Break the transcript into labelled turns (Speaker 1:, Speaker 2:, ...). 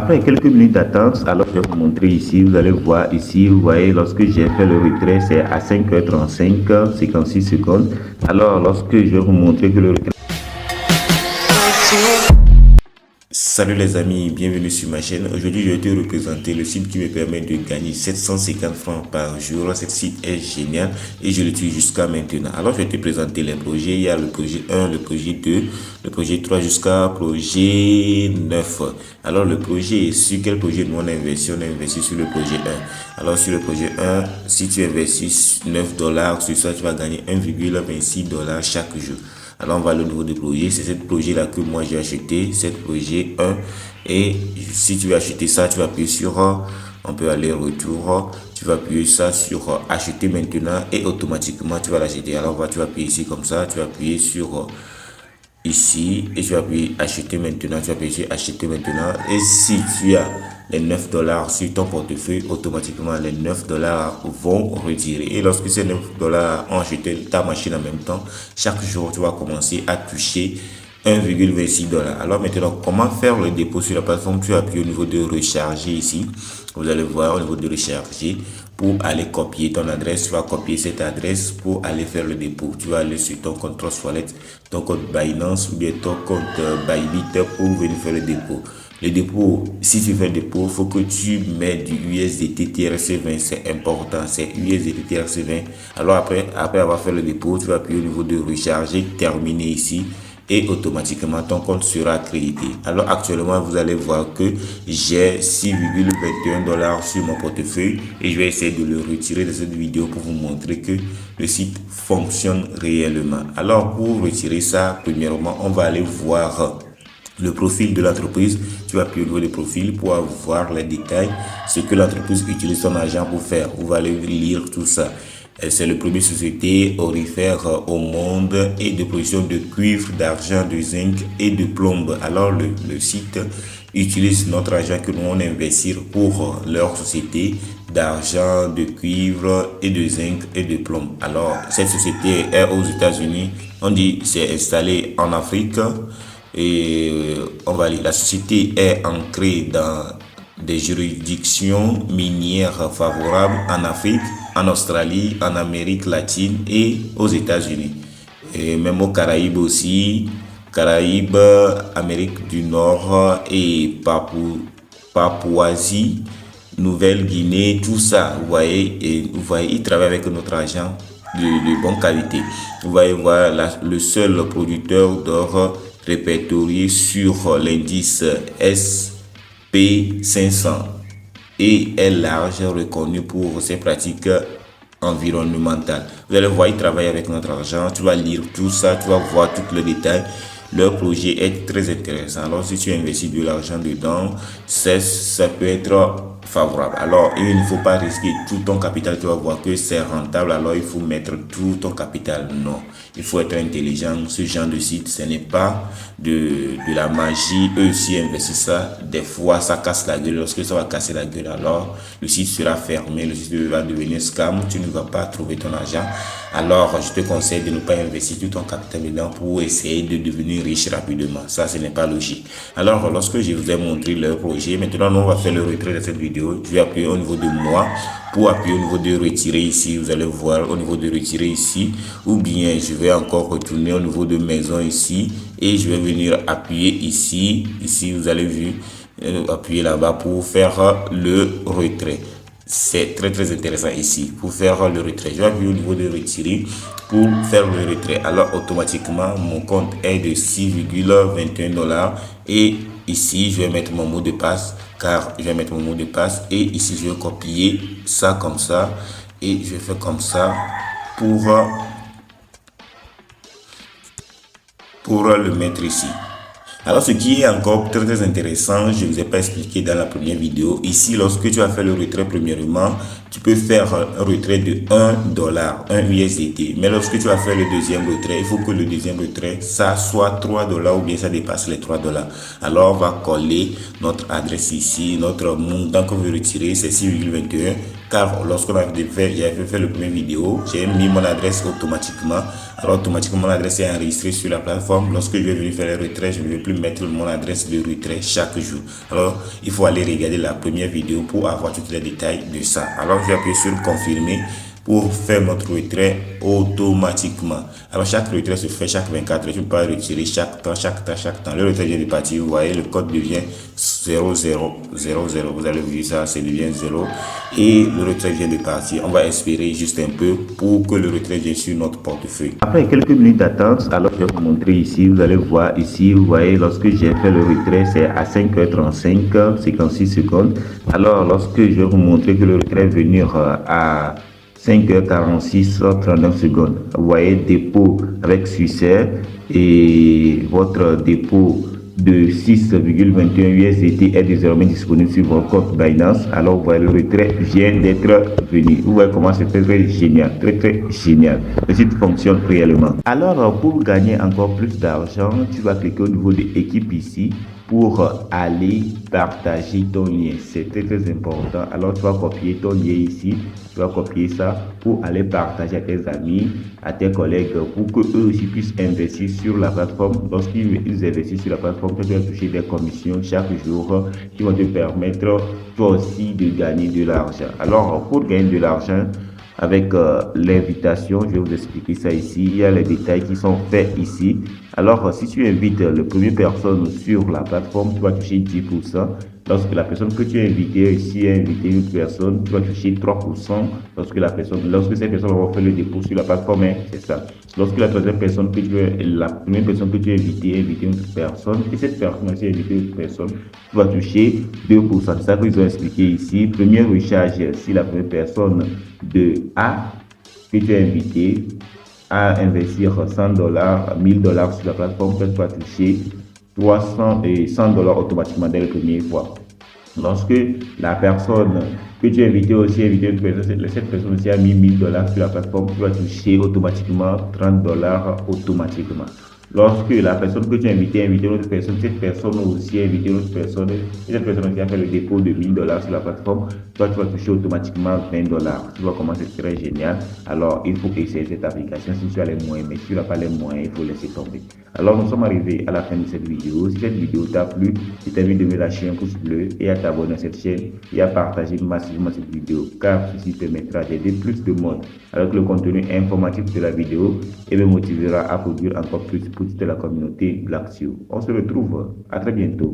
Speaker 1: après quelques minutes d'attente, alors je vais vous montrer ici, vous allez voir ici, vous voyez, lorsque j'ai fait le retrait, c'est à 5h35, 56 secondes. Alors, lorsque je vais vous montrer que le retrait... Salut les amis, bienvenue sur ma chaîne. Aujourd'hui, je vais te représenter le site qui me permet de gagner 750 francs par jour. Ce site est génial et je l'utilise jusqu'à maintenant. Alors, je vais te présenter les projets. Il y a le projet 1, le projet 2, le projet 3 jusqu'à projet 9. Alors, le projet, sur quel projet nous on a investi? On a investi sur le projet 1. Alors, sur le projet 1, si tu investis $9, sur ça, tu vas gagner 1,26$ chaque jour. Alors, on va au niveau du projet. C'est ce projet-là que moi j'ai acheté, cette projet 1. Et si tu veux acheter ça, tu vas appuyer sur, on peut aller retour. Tu vas appuyer ça sur acheter maintenant et automatiquement tu vas l'acheter. Alors, tu vas appuyer ici comme ça. Tu vas appuyer sur ici et tu vas appuyer acheter maintenant. Tu vas appuyer sur acheter maintenant. Et si tu as les $9 sur ton portefeuille, automatiquement les $9 vont retirer. Et lorsque ces $9 ont acheté ta machine en même temps, chaque jour tu vas commencer à toucher 1,26$. Alors maintenant, comment faire le dépôt sur la plateforme? Tu appuies au niveau de recharger ici. Vous allez voir au niveau de recharger. Pour aller copier ton adresse, tu vas copier cette adresse pour aller faire le dépôt. Tu vas aller sur ton compte Trust Wallet, ton compte Binance ou bien ton compte Bybit pour venir faire le dépôt. Le dépôt, si tu fais le dépôt, il faut que tu mets du USDT TRC20, c'est important, c'est USDT TRC20. Alors après avoir fait le dépôt, tu vas appuyer au niveau de recharger, terminer ici. Et automatiquement ton compte sera accrédité. Alors actuellement vous allez voir que j'ai 6,21$ sur mon portefeuille et je vais essayer de le retirer de cette vidéo pour vous montrer que le site fonctionne réellement. Alors pour retirer ça, premièrement on va aller voir le profil de l'entreprise. Tu vas appuyer au niveau du profil pour avoir les détails, ce que l'entreprise utilise son argent pour faire. Vous allez lire tout ça. C'est le premier société aurifère au monde et de production de cuivre, d'argent, de zinc et de plombe. Alors le site utilise notre argent que nous on investir pour leur société d'argent, de cuivre et de zinc et de plombe. Alors cette société est aux États-Unis. On dit c'est installé en Afrique et on va lire. La société est ancrée dans des juridictions minières favorables en Afrique, en Australie, en Amérique latine et aux États-Unis. Et même aux Caraïbes aussi, Caraïbes, Amérique du Nord et Papouasie, Nouvelle-Guinée, tout ça, vous voyez, ils travaillent avec notre argent de bonne qualité. Vous voyez, voilà le seul producteur d'or répertorié sur l'indice SP500 et est large reconnu pour ses pratiques environnementales. Vous allez voir, ils travaillent avec notre argent. Tu vas lire tout ça, tu vas voir tous les détails. Leur projet est très intéressant. Alors, si tu investis de l'argent dedans, ça peut être favorable. Alors, il ne faut pas risquer tout ton capital. Tu vas voir que c'est rentable. Alors, il faut mettre tout ton capital. Non, il faut être intelligent. Ce genre de site, ce n'est pas de la magie. Eux aussi investissent ça. Des fois, ça casse la gueule. Lorsque ça va casser la gueule, alors le site sera fermé. Le site va devenir scam. Tu ne vas pas trouver ton argent. Alors, je te conseille de ne pas investir tout ton capital dedans pour essayer de devenir riche rapidement. Ça, ce n'est pas logique. Alors, lorsque je vous ai montré leur projet, maintenant, nous, on va faire le retrait de cette vidéo. Je vais appuyer au niveau de moi pour appuyer au niveau de retirer ici. Vous allez voir au niveau de retirer ici. Ou bien, je vais encore retourner au niveau de maison ici. Et je vais venir appuyer ici. Ici, vous allez voir, appuyer là-bas pour faire le retrait. C'est très intéressant ici pour faire le retrait. Je vais appuyer au niveau de retirer pour faire le retrait. Alors automatiquement mon compte est de 6,21$ et ici je vais mettre mon mot de passe et ici je vais copier ça comme ça et je vais faire comme ça pour le mettre ici. Alors, ce qui est encore très intéressant, je ne vous ai pas expliqué dans la première vidéo. Ici, lorsque tu vas faire le retrait, premièrement, tu peux faire un retrait de $1, 1 USDT. Mais lorsque tu vas faire le deuxième retrait, il faut que le deuxième retrait, ça soit $3 ou bien ça dépasse les $3. Alors, on va coller notre adresse ici, notre montant qu'on veut retirer, c'est 6,21. car lorsqu'on avait fait le premier vidéo, j'ai mis mon adresse automatiquement. Alors automatiquement mon adresse est enregistrée sur la plateforme. Lorsque je vais venir faire le retrait, je ne vais plus mettre mon adresse de retrait chaque jour. Alors il faut aller regarder la première vidéo pour avoir tous les détails de ça. Alors je vais appuyer sur confirmer pour faire notre retrait automatiquement. Alors chaque retrait se fait chaque 24 heures. Je ne peux pas retirer chaque temps. Le retrait vient de partir. Vous voyez, le code devient 0000. Vous allez voir ça, ça devient 0. Et le retrait vient de partir. On va espérer juste un peu pour que le retrait vienne sur notre portefeuille. Après quelques minutes d'attente, alors je vais vous montrer ici. Vous allez voir ici, vous voyez, lorsque j'ai fait le retrait, c'est à 5h35, 56 secondes. Alors lorsque je vais vous montrer que le retrait est venu à 5h46, 39 secondes. Vous voyez, dépôt avec succès et votre dépôt de 6,21 USDT est désormais disponible sur votre compte Binance. Alors, vous voyez, le retrait vient d'être venu. Vous voyez comment c'est très génial, très génial. Le site fonctionne réellement. Alors, pour gagner encore plus d'argent, tu vas cliquer au niveau de équipe ici pour aller partager ton lien. C'est très important. Alors, tu vas copier ton lien ici. Tu vas copier ça pour aller partager à tes amis, à tes collègues, pour que eux aussi puissent investir sur la plateforme. Lorsqu'ils investissent sur la plateforme, tu vas toucher des commissions chaque jour qui vont te permettre toi aussi de gagner de l'argent. Alors, pour gagner de l'argent, avec l'invitation, je vais vous expliquer ça ici. Il y a les détails qui sont faits ici. Alors, si tu invites la première personne sur la plateforme, tu vas toucher 10%. Lorsque la personne que tu as invitée ici a invité une personne, tu vas toucher 3%. Lorsque cette personne va faire le dépôt sur la plateforme, c'est ça. Lorsque la première personne que tu as invitée a invité une autre personne, et cette personne aussi a invité une autre personne, tu vas toucher 2%. C'est ça qu'ils ont expliqué ici. Premier recharge, si la première personne de A que tu as invité à investir $100, $1000 sur la plateforme, tu vas toucher 300 et $100 automatiquement dès la première fois. Lorsque la personne que tu as invité aussi a invité une personne, cette personne aussi a mis $1000 sur la plateforme, tu vas toucher automatiquement $30 automatiquement. Lorsque la personne que tu as invité a invité une autre personne, cette personne aussi a invité une autre personne, et cette personne aussi a fait le dépôt de $1000 sur la plateforme, toi tu vas toucher automatiquement $20. Tu vois comment c'est très génial. Alors il faut essayer cette application si tu as les moyens, mais si tu n'as pas les moyens, il faut laisser tomber. Alors nous sommes arrivés à la fin de cette vidéo. Si cette vidéo t'a plu, je t'invite de me lâcher un pouce bleu et à t'abonner à cette chaîne et à partager massivement cette vidéo, car ceci permettra d'aider plus de monde avec le contenu informatif de la vidéo et me motivera à produire encore plus pour toute la communauté Black Sew. On se retrouve à très bientôt.